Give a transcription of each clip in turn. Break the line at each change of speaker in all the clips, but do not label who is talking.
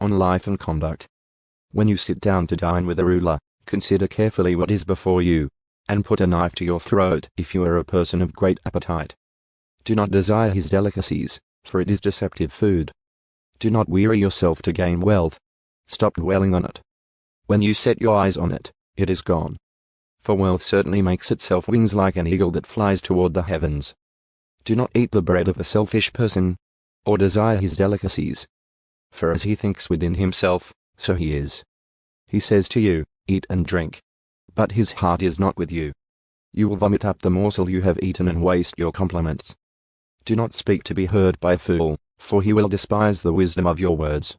on life and conduct. When you sit down to dine with a ruler, consider carefully what is before you, and put a knife to your throat if you are a person of great appetite. Do not desire his delicacies, for it is deceptive food. Do not weary yourself to gain wealth. Stop dwelling on it. When you set your eyes on it, it is gone. For wealth certainly makes itself wings like an eagle that flies toward the heavens. Do not eat the bread of a selfish person, or desire his delicacies. For as he thinks within himself, so he is. He says to you, eat and drink. But his heart is not with you. You will vomit up the morsel you have eaten and waste your compliments. Do not speak to be heard by a fool, for he will despise the wisdom of your words.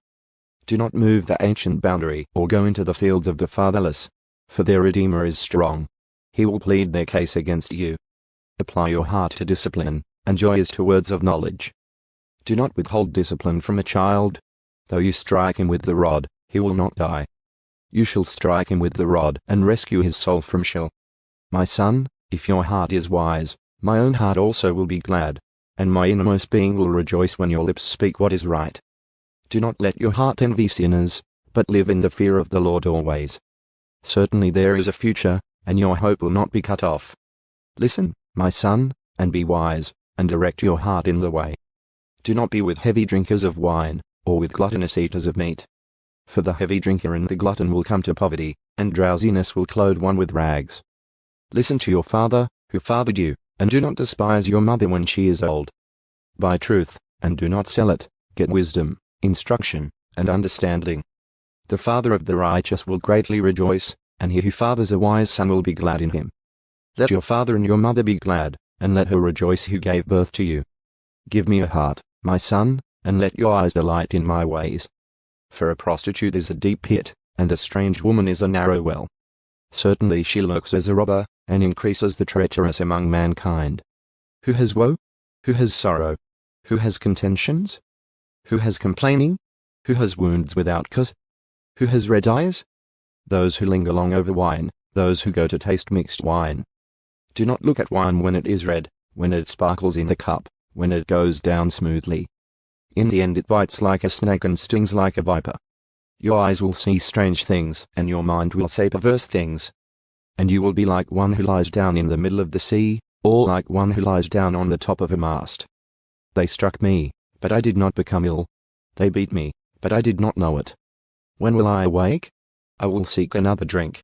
Do not move the ancient boundary or go into the fields of the fatherless, for their Redeemer is strong. He will plead their case against you. Apply your heart to discipline, and joy is to words of knowledge. Do not withhold discipline from a child. Though you strike him with the rod, he will not die. You shall strike him with the rod and rescue his soul from Sheol. My son, if your heart is wise, my own heart also will be glad, and my innermost being will rejoice when your lips speak what is right. Do not let your heart envy sinners, but live in the fear of the Lord always. Certainly there is a future, and your hope will not be cut off. Listen, my son, and be wise, and direct your heart in the way. Do not be with heavy drinkers of wine, or with gluttonous eaters of meat. For the heavy drinker and the glutton will come to poverty, and drowsiness will clothe one with rags. Listen to your father, who fathered you, and do not despise your mother when she is old. Buy truth, and do not sell it. Get wisdom, instruction, and understanding. The father of the righteous will greatly rejoice, and he who fathers a wise son will be glad in him. Let your father and your mother be glad, and let her rejoice who gave birth to you. Give me a heart, my son, and let your eyes delight in my ways. For a prostitute is a deep pit, and a strange woman is a narrow well. Certainly she lurks as a robber, and increases the treacherous among mankind. Who has woe? Who has sorrow? Who has contentions? Who has complaining? Who has wounds without cause? Who has red eyes? Those who linger long over wine, those who go to taste mixed wine. Do not look at wine when it is red, when it sparkles in the cup, when it goes down smoothly. In the end it bites like a snake and stings like a viper. Your eyes will see strange things, and your mind will say perverse things. And you will be like one who lies down in the middle of the sea, or like one who lies down on the top of a mast. They struck me, but I did not become ill. They beat me, but I did not know it. When will I awake? I will seek another drink,